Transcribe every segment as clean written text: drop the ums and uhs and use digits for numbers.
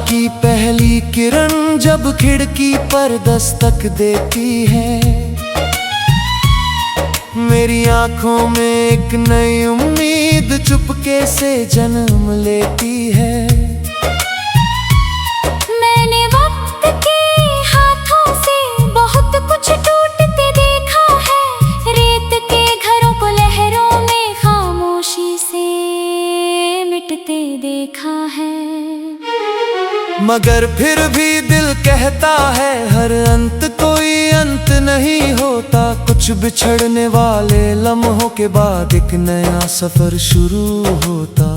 की पहली किरण जब खिड़की पर दस्तक देती है, मेरी आंखों में एक नई उम्मीद चुपके से जन्म लेती है। मैंने वक्त के हाथों से बहुत कुछ टूटते देखा है, रेत के घरों को लहरों में खामोशी से मिटते देखा है। मगर फिर भी दिल कहता है हर अंत कोई अंत नहीं होता, कुछ बिछड़ने वाले लम्हों के बाद एक नया सफर शुरू होता।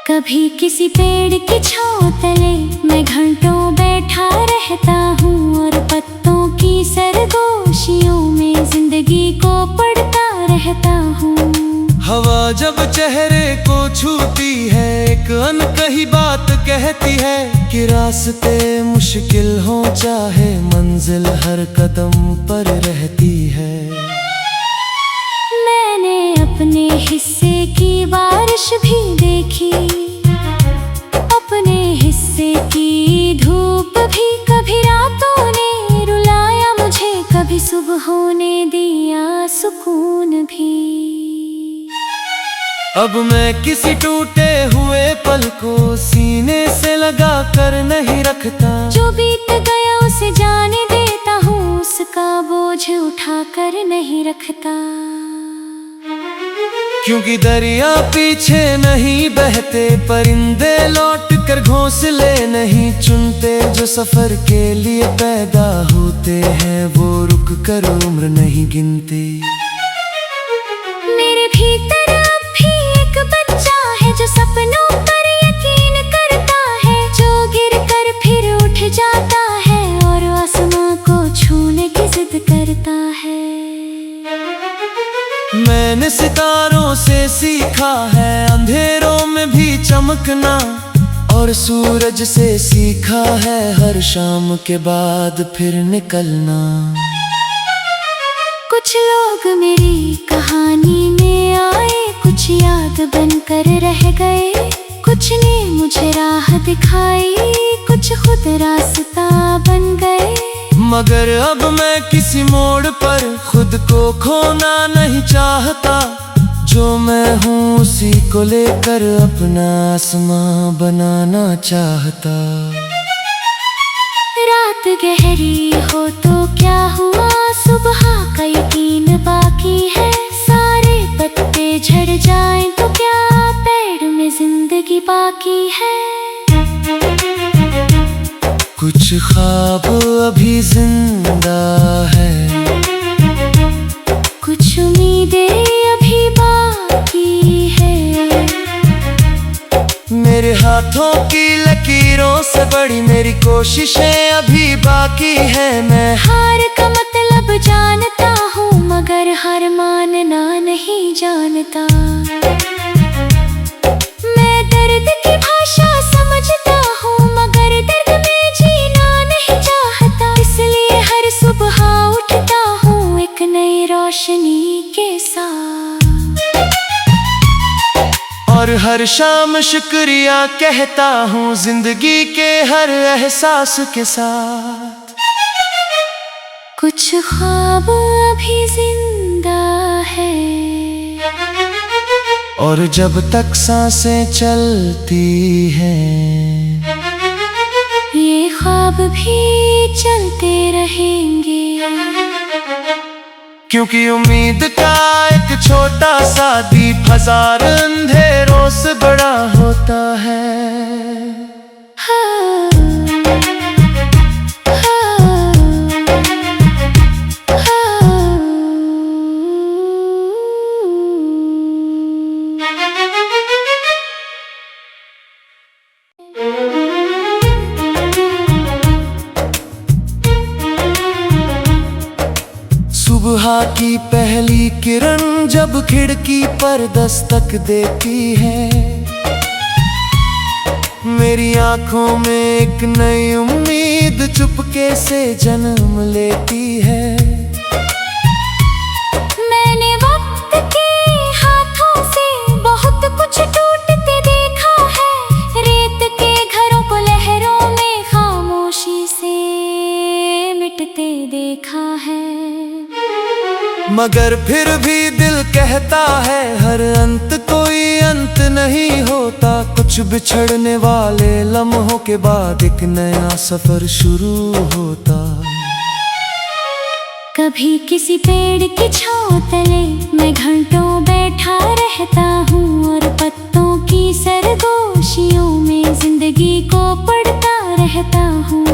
कभी किसी पेड़ की छांव तले मैं घंटों बैठा रहता हूँ, और पत्तों की सरगोशियों में जिंदगी को पढ़ता रहता हूँ। हवा जब चेहरे को छूती है एक अनकही बात कहती है कि रास्ते मुश्किल हो चाहे मंजिल हर कदम पर रहती है। मैंने अपने हिस्से की बारिश भी देखी, अपने हिस्से की धूप भी, कभी रातों ने रुलाया मुझे, कभी सुबहों ने दिया सुकून भी। अब मैं किसी टूटे हुए पल को सीने से लगा कर नहीं रखता, जो बीत गया उसे जाने देता हूँ, उसका बोझ उठा कर नहीं रखता। क्योंकि दरिया पीछे नहीं बहते, परिंदे लौट कर घोंसले नहीं चुनते, जो सफर के लिए पैदा होते हैं वो रुक कर उम्र नहीं गिनते। मेरे भीतर अब भी एक बच्चा है जो सपनों पर यकीन करता है, जो गिर कर फिर उठ जाता है और आसमां को छूने की जिद करता है। मैंने सितारों से सीखा है अंधेरों में भी चमकना, और सूरज से सीखा है हर शाम के बाद फिर निकलना। कुछ लोग मेरी कहानी में आए, कुछ याद बनकर रह गए, कुछ ने मुझे राह दिखाई, कुछ खुद रास्ता बन गए। मगर अब मैं किसी मोड़ पर खुद को खोना नहीं चाहता, जो मैं हूँ उसी को लेकर अपना आसमां बनाना चाहता। रात गहरी हो तो क्या हुआ, सुबह का यकीन बाकी है, सारे पत्ते झड़ जाएं तो क्या पेड़ में जिंदगी बाकी है। कुछ ख्वाब अभी जिंदा है, कुछ उम्मीदें अभी बाकी है, मेरे हाथों की लकीरों से बड़ी मेरी कोशिशें अभी बाकी है। मैं हार का मतलब जानता हूँ मगर हार मानना नहीं जानता। मैं दर्द की भाषा समझता हूँ मगर दर्द में जीना नहीं चाहता, इसलिए हर सुबह उठता हूँ एक नई रोशनी के साथ, और हर शाम शुक्रिया कहता हूँ जिंदगी के हर एहसास के साथ। कुछ ख्वाब अभी जिंदा है, और जब तक सांसें चलती हैं ये ख्वाब भी चलते रहेंगे। क्योंकि उम्मीद का एक छोटा सा दीप हजार अंधेरों से बड़ा होता है। सुबह की पहली किरण जब खिड़की पर दस्तक देती है, मेरी आंखों में एक नई उम्मीद चुपके से जन्म लेती है। मैंने वक्त के हाथों से बहुत कुछ टूटते देखा है, रेत के मगर फिर भी दिल कहता है हर अंत कोई अंत नहीं होता। कुछ बिछड़ने वाले लम्हों के बाद एक नया सफर शुरू होता। कभी किसी पेड़ की छांव तले मैं घंटों बैठा रहता हूँ और पत्तों की सरगोशियों में जिंदगी को पढ़ता रहता हूँ।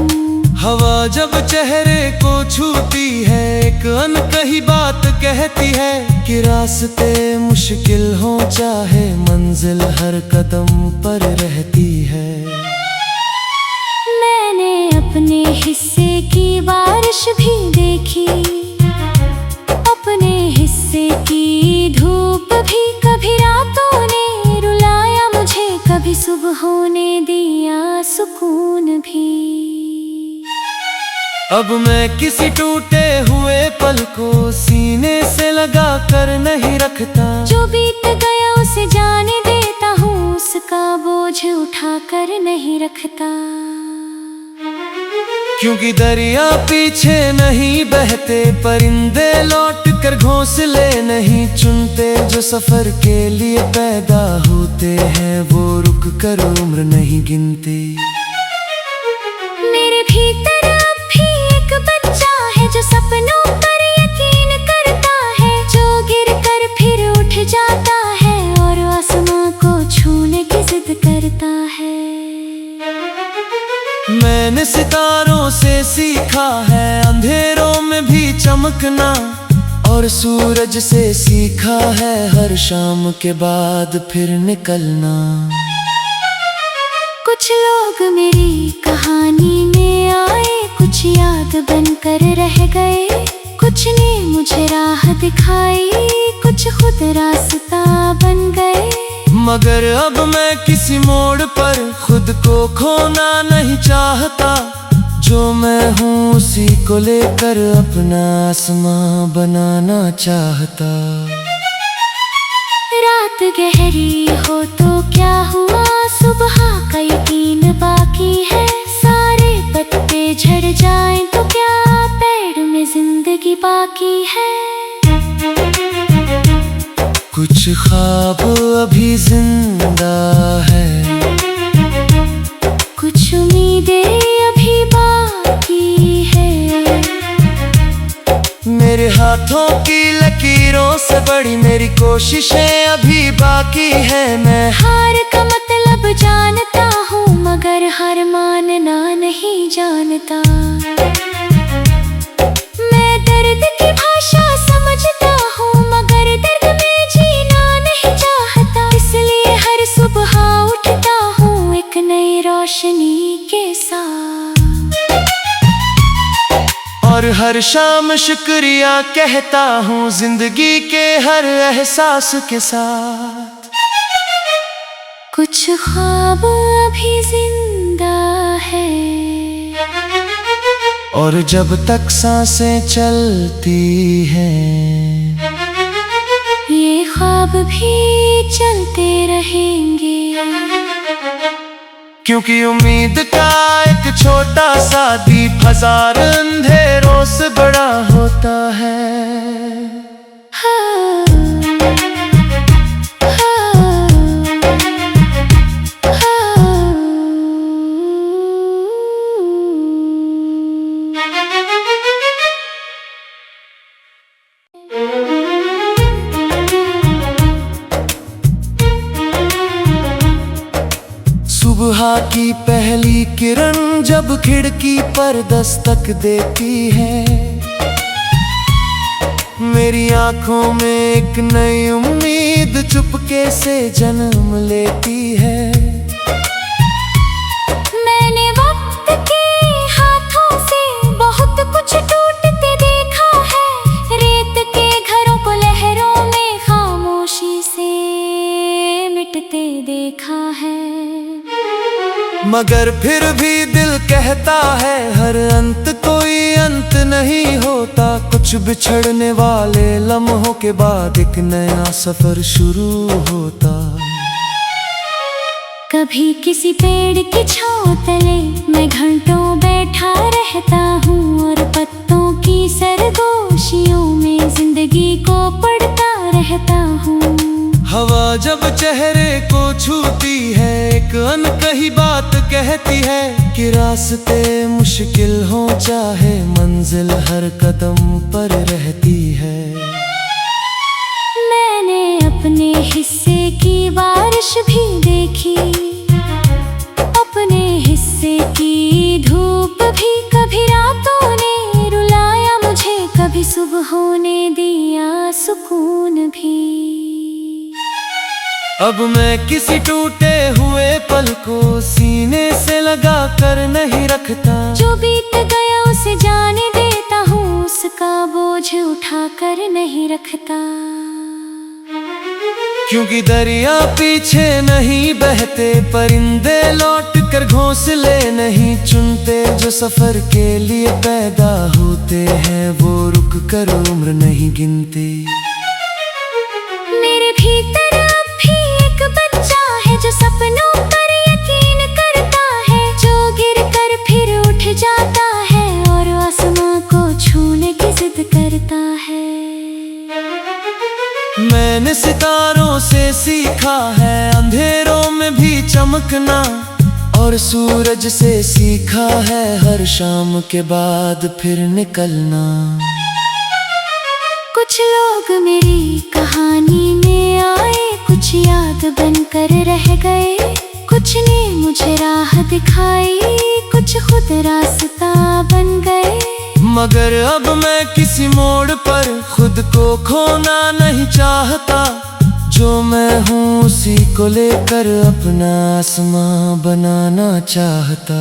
हवा जब चेहरे को छूती है एक अनकही बात कहती है कि रास्ते मुश्किल हो चाहे मंजिल हर कदम पर रहती है। मैंने अपने हिस्से की बारिश भी देखी, अपने हिस्से की धूप भी। कभी रातों ने रुलाया मुझे, कभी सुबहों ने दिया सुकून भी। अब मैं किसी टूटे हुए पल को सीने से लगा कर नहीं रखता। जो बीत गया उसे जाने देता हूँ, उसका बोझ उठा कर नहीं रखता। क्योंकि दरिया पीछे नहीं बहते, परिंदे लौट कर घोंसले नहीं चुनते। जो सफर के लिए पैदा होते हैं वो रुक कर उम्र नहीं गिनते। मेरे भीतर अब भी एक बच्चा है जो सपनों पर यकीन करता है, जो गिर कर फिर उठ जाता है और आसमां को छूने की जिद करता है। मैंने सितारों से सीखा है अंधेरों में भी चमकना, और सूरज से सीखा है हर शाम के बाद फिर निकलना। कुछ लोग मेरी कहानी में आए, कुछ याद बनकर रह गए। कुछ ने मुझे राह दिखाई, कुछ खुद रास्ता बन गए। मगर अब मैं किसी मोड़ पर खुद को खोना नहीं चाहता। जो मैं हूँ उसी को लेकर अपना आसमां बनाना चाहता। रात गहरी हो तो क्या हुआ, सुबह का यकीन बाकी है। सारे पत्ते झड़ जाएं तो क्या, पेड़ में जिंदगी बाकी है। कुछ ख्वाब अभी जिंदा है, कुछ उम्मीदें अभी बाकी है। मेरे हाथों की लकीरों से बड़ी मेरी कोशिशें अभी बाकी है। मैं हार का मतलब जानता हूँ मगर हार मानना नहीं जानता। मैं दर्द की भाषा समझता हूँ मगर दर्द में जीना नहीं चाहता। इसलिए हर सुबह उठता हूँ एक नई रोशनी के साथ, और हर शाम शुक्रिया कहता हूँ जिंदगी के हर एहसास के साथ। कुछ ख्वाब अभी जिंदा है, और जब तक सांसें चलती हैं ये ख्वाब भी चलते रहेंगे। क्योंकि उम्मीद का एक छोटा सा दीप हजार अंधेरों से बड़ा होता है। सुबह की पहली किरण जब खिड़की पर दस्तक देती है, मेरी आंखों में एक नई उम्मीद चुपके से जन्म लेती है। मैंने वक्त के हाथों से बहुत कुछ टूटते देखा है, रेत के घरों को लहरों में खामोशी से मिटते देखा है। मगर फिर भी दिल कहता है हर अंत कोई अंत नहीं होता। कुछ बिछड़ने वाले लम्हों के बाद एक नया सफर शुरू होता। कभी किसी पेड़ की छांव तले मैं घंटों बैठा रहता हूँ और पत्तों की सरगोशियों में जिंदगी जिंदगी को पढ़ता रहता हूँ। हवा जब चेहरे को छूती है एक अनकही बात कहती है कि रास्ते मुश्किल हो चाहे मंजिल हर कदम पर रहती है। मैंने अपने हिस्से की बारिश भी देखी, अपने हिस्से की धूप भी, कभी रातों ने रुलाया मुझे, कभी सुबहों ने दिया सुकून भी। अब मैं किसी टूटे हुए पल को सीने से लगा कर नहीं रखता, जो बीत गया उसे जाने देता हूँ, उसका बोझ उठा कर नहीं रखता। क्योंकि दरिया पीछे नहीं बहते, परिंदे लौट कर घोंसले नहीं चुनते, जो सफर के लिए पैदा होते हैं वो रुक कर उम्र नहीं गिनते। मेरे भीतर अब भी एक बच्चा है जो सपनों पर यकीन करता है, जो गिर कर फिर उठ जाता है और आसमां को छूने की जिद करता है। मैंने सितारों से सीखा है अंधेरों में भी चमकना, और सूरज से सीखा है हर शाम के बाद फिर निकलना। कुछ लोग मेरी कहानी में आए, कुछ याद बनकर रह गए, कुछ ने मुझे राह दिखाई, कुछ खुद रास्ता बन गए। मगर अब मैं किसी मोड़ पर खुद को खोना नहीं चाहता, जो मैं हूँ उसी को लेकर अपना आसमां बनाना चाहता।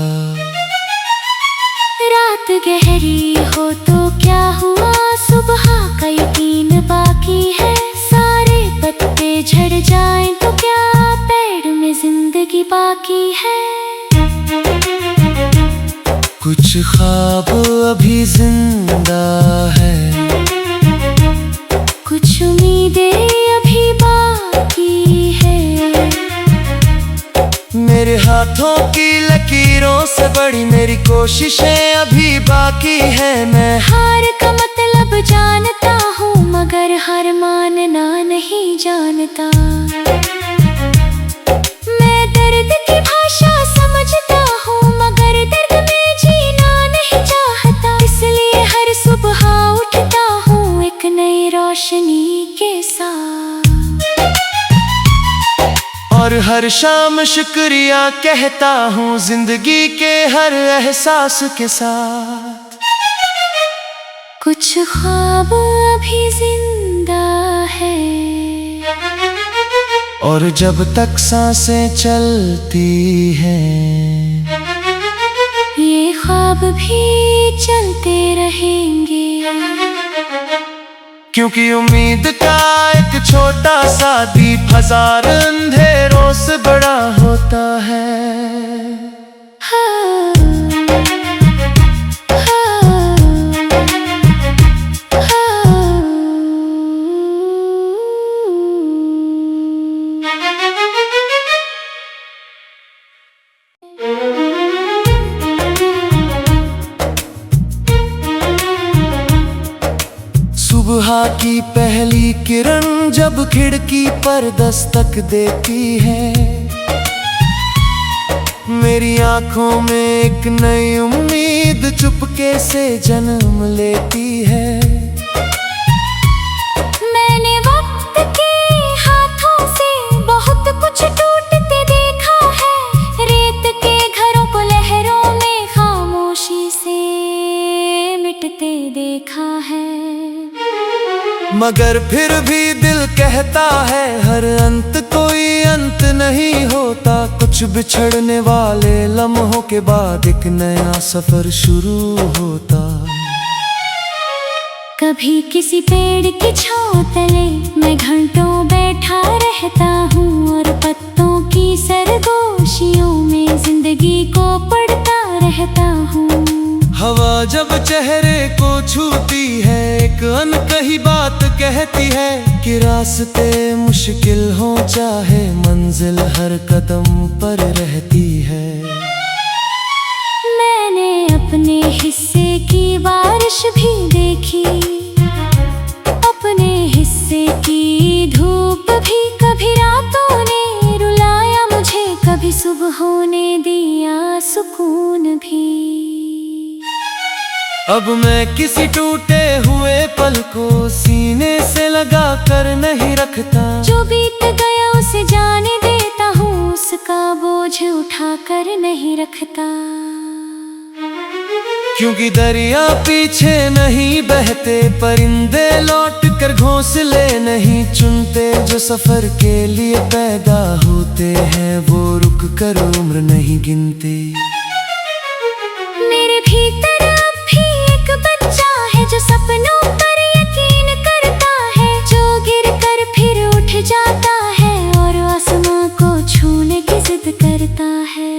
रात गहरी हो तो क्या हुआ, सुबह का यकीन बाकी है, सारे पत्ते झड़ जाएं तो क्या, पेड़ में जिंदगी बाकी है। कुछ ख्वाब अभी जिंदा है, कुछ उम्मीदें अभी बाकी है। मेरे हाथों की लकीरों से बड़ी मेरी कोशिशें अभी बाकी है। मैं हार का मतलब जानता हूँ मगर हार मानना नहीं जानता। मैं दर्द की भाषा समझता हूँ मगर दर्द में जीना नहीं चाहता, इसलिए हर सुबह उठता हूँ एक नई रोशनी के साथ, और हर शाम शुक्रिया कहता हूँ जिंदगी के हर एहसास के साथ। कुछ ख्वाब अभी जिंदा है, और जब तक सांसें चलती हैं ये ख्वाब भी चलते रहेंगे। क्योंकि उम्मीद का एक छोटा सा दीप हजार अंधेरों से बड़ा होता है। सुबह की पहली किरण जब खिड़की पर दस्तक देती है, मेरी आंखों में एक नई उम्मीद चुपके से जन्म लेती है। मैंने वक्त के हाथों से बहुत कुछ टूटते देखा है, रेत के घरों को लहरों में खामोशी से मिटते देखा है। मगर फिर भी दिल कहता है हर अंत कोई अंत नहीं होता, कुछ बिछड़ने वाले लम्हों के बाद एक नया सफर शुरू होता। कभी किसी पेड़ की छांव तले मैं घंटों बैठा रहता हूँ, और पत्तों की सरगोशियों में जिंदगी को पढ़ता रहता हूँ। हवा जब चेहरे को छूती है एक अनकही बात कहती है कि रास्ते मुश्किल हो चाहे मंजिल हर कदम पर रहती है। मैंने अपने हिस्से की बारिश भी देखी, अपने भी कभी रातों ने रुलाया मुझे, कभी सुबहों ने दिया सुकून भी। अब मैं किसी टूटे हुए पल को सीने से लगा कर नहीं रखता। जो बीत गया उसे जाने देता हूँ, उसका बोझ उठा कर नहीं रखता। क्योंकि दरिया पीछे नहीं बहते, परिंदे लौट कर घोंसले नहीं चुनते। जो सफर के लिए पैदा होते हैं वो रुक कर उम्र नहीं गिनते। मेरे भीतर अब भी एक बच्चा है जो सपनों पर यकीन करता है, जो गिर कर फिर उठ जाता है और आसमां को छूने की जिद करता है।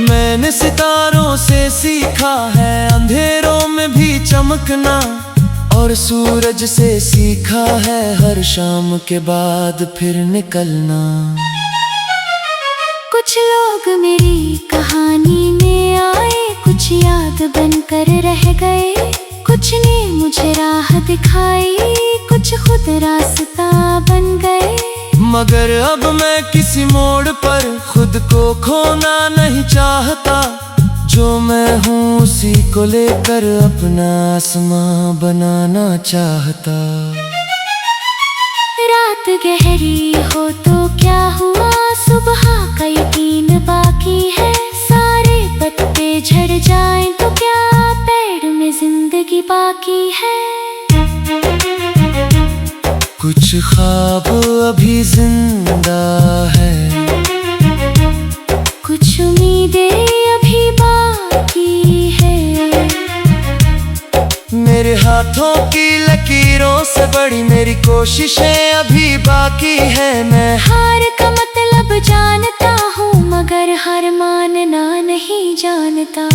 मैंने सितारों से सीखा है अंधेरों में भी चमकना, और सूरज से सीखा है हर शाम के बाद फिर निकलना। कुछ लोग मेरी कहानी में आए, कुछ याद बनकर रह गए। कुछ ने मुझे राह दिखाई, कुछ खुद रास्ता बन गए। मगर अब मैं किसी मोड़ पर खुद को खोना नहीं चाहता। जो मैं हूँ उसी को लेकर अपना आसमां बनाना चाहता। रात गहरी हो तो क्या हुआ, सुबह का यकीन बाकी है। सारे पत्ते झड़ जाएं तो क्या, पेड़ में जिंदगी बाकी है। कुछ ख्वाब अभी जिंदा है, कुछ उम्मीदें अभी बाकी है। मेरे हाथों की लकीरों से बड़ी मेरी कोशिशें अभी बाकी है। मैं हार का मतलब जानता हूँ, मगर हार मानना नहीं जानता।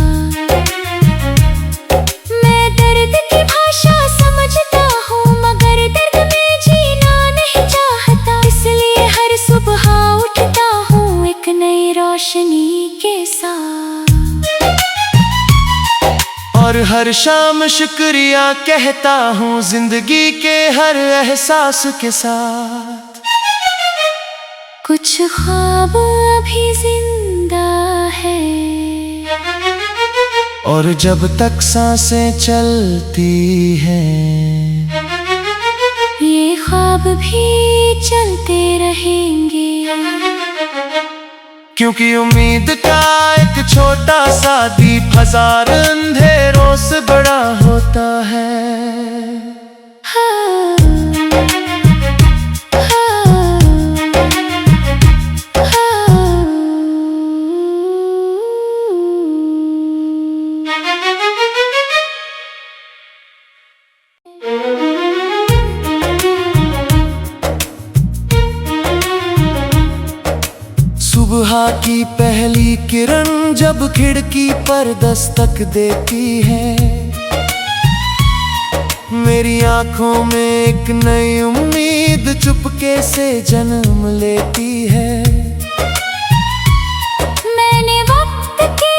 मैं दर्द की भाषा समझता हूँ, मगर दर्द में जीना नहीं चाहता। इसलिए हर सुबह उठता हूँ एक नई रोशनी के साथ, और हर शाम शुक्रिया कहता हूँ जिंदगी के हर एहसास के साथ। कुछ ख्वाब अभी जिंदा है, और जब तक सांसें चलती हैं ये ख्वाब भी चलते रहेंगे। क्योंकि उम्मीद का एक छोटा सा दीप हजार अंधेरों से बड़ा होता है। हाँ, सुबह की पहली किरण जब खिड़की पर दस्तक देती है, मेरी आंखों में एक नई उम्मीद चुपके से जन्म लेती है। मैंने वक्त के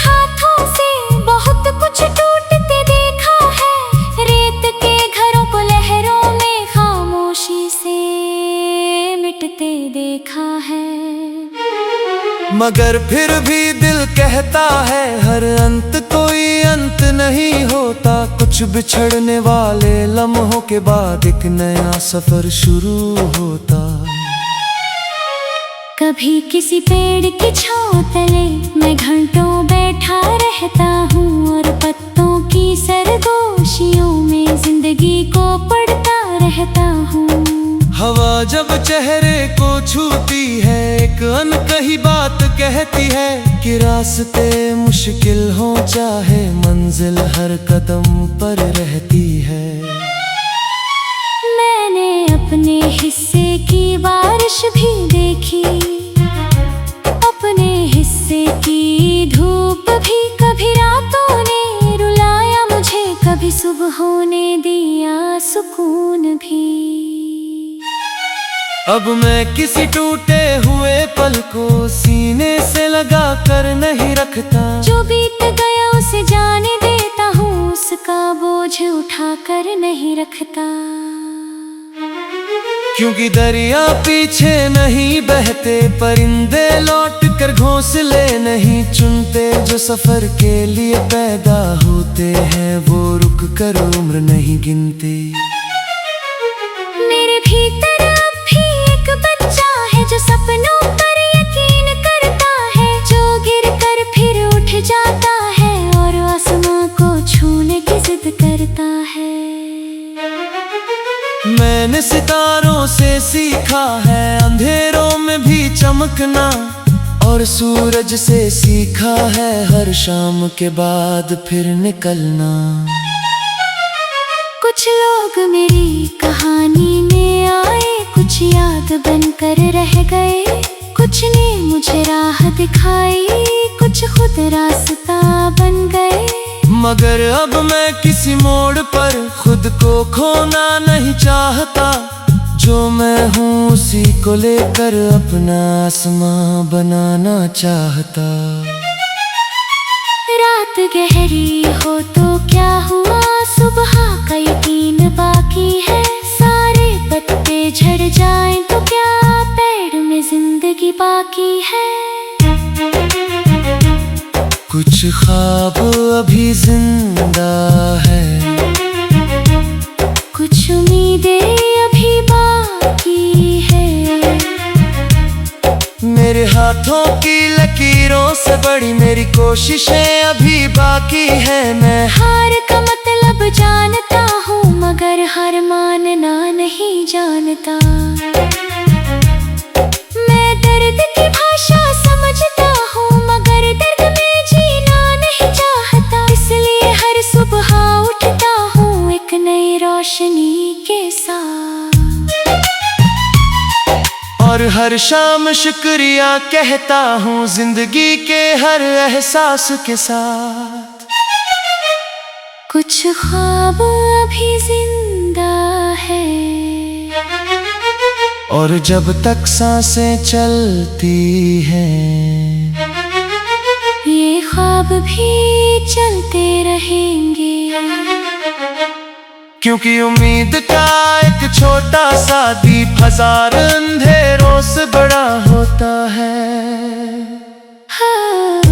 हाथों से बहुत कुछ टूटते देखा है। रेत के घरों को लहरों में खामोशी से मिटते देखा है। मगर फिर भी दिल कहता है हर अंत कोई अंत नहीं होता। कुछ बिछड़ने वाले लम्हों के बाद एक नया सफर शुरू होता। कभी किसी पेड़ की छांव तले मैं घंटों बैठा रहता हूँ, और पत्तों की सरगोशियों में जिंदगी को पढ़ता रहता हूँ। हवा जब चेहरे को छूती है एक अनकही बात कहती है कि रास्ते मुश्किल हो चाहे मंजिल हर कदम पर रहती है। मैंने अपने हिस्से की बारिश भी देखी, अपने हिस्से की धूप भी। कभी रातों ने रुलाया मुझे, कभी सुबहों ने दिया सुकून भी। अब मैं किसी टूटे हुए पल को सीने से लगा कर नहीं रखता। जो बीत गया उसे जाने देता हूँ, उसका बोझ उठा कर नहीं रखता। क्योंकि दरिया पीछे नहीं बहते, परिंदे लौट कर घोंसले नहीं चुनते। जो सफर के लिए पैदा होते हैं वो रुक कर उम्र नहीं गिनते। मेरे भीतर अब भी एक बच्चा है जो सपनों पर यकीन करता है, जो गिर कर फिर उठ जाता है और आसमां को छूने की जिद करता है। मैंने सितारों से सीखा है अंधेरों में भी चमकना, और सूरज से सीखा है हर शाम के बाद फिर निकलना। कुछ लोग मेरी कहानी में आए, कुछ याद बनकर रह गए, कुछ ने मुझे राह दिखाई, कुछ खुद रास्ता बन गए। मगर अब मैं किसी मोड़ पर खुद को खोना नहीं चाहता। जो मैं हूँ उसी को लेकर अपना आसमां बनाना चाहता। रात गहरी हो तो क्या हुआ, सुबह का यकीन बाकी है। सारे पत्ते झड़ जाएं तो क्या, पेड़ में जिंदगी बाकी है। कुछ ख्वाब अभी जिंदा है, कुछ उम्मीदें अभी बाकी है। मेरे हाथों की लकीरों से बड़ी मेरी कोशिशें अभी बाकी है। मैं हार का मतलब जानता हूँ मगर हार मानना नहीं जानता। मैं दर्द की भाषा समझता हूँ मगर दर्द में जीना नहीं चाहता। इसलिए हर सुबह उठता हूँ एक नई रोशनी के साथ, और हर शाम शुक्रिया कहता हूँ जिंदगी के हर एहसास के साथ। कुछ ख्वाब अभी जिंदा है, और जब तक सांसें चलती हैं ये ख्वाब भी चलते रहेंगे। क्योंकि उम्मीद का एक छोटा सा दीप हजार अंधेरों से बड़ा होता है। हाँ,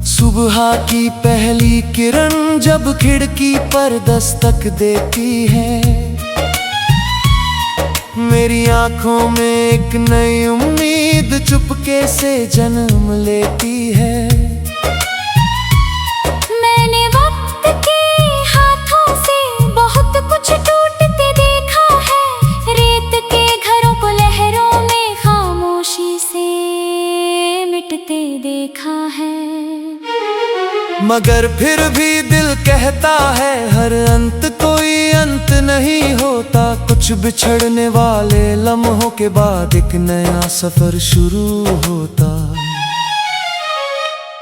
सुबह की पहली किरण जब खिड़की पर दस्तक देती है, मेरी आंखों में एक नई उम्मीद चुपके से जन्म लेती है। मैंने वक्त के हाथों से बहुत कुछ टूटते देखा है, रेत के घरों को लहरों में खामोशी से मिटते देखा है। मगर फिर भी दिल कहता है हर अंत कोई अंत नहीं होता। कुछ बिछड़ने वाले लम्हों के बाद एक नया सफर शुरू होता।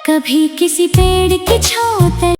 कभी किसी पेड़ की छांव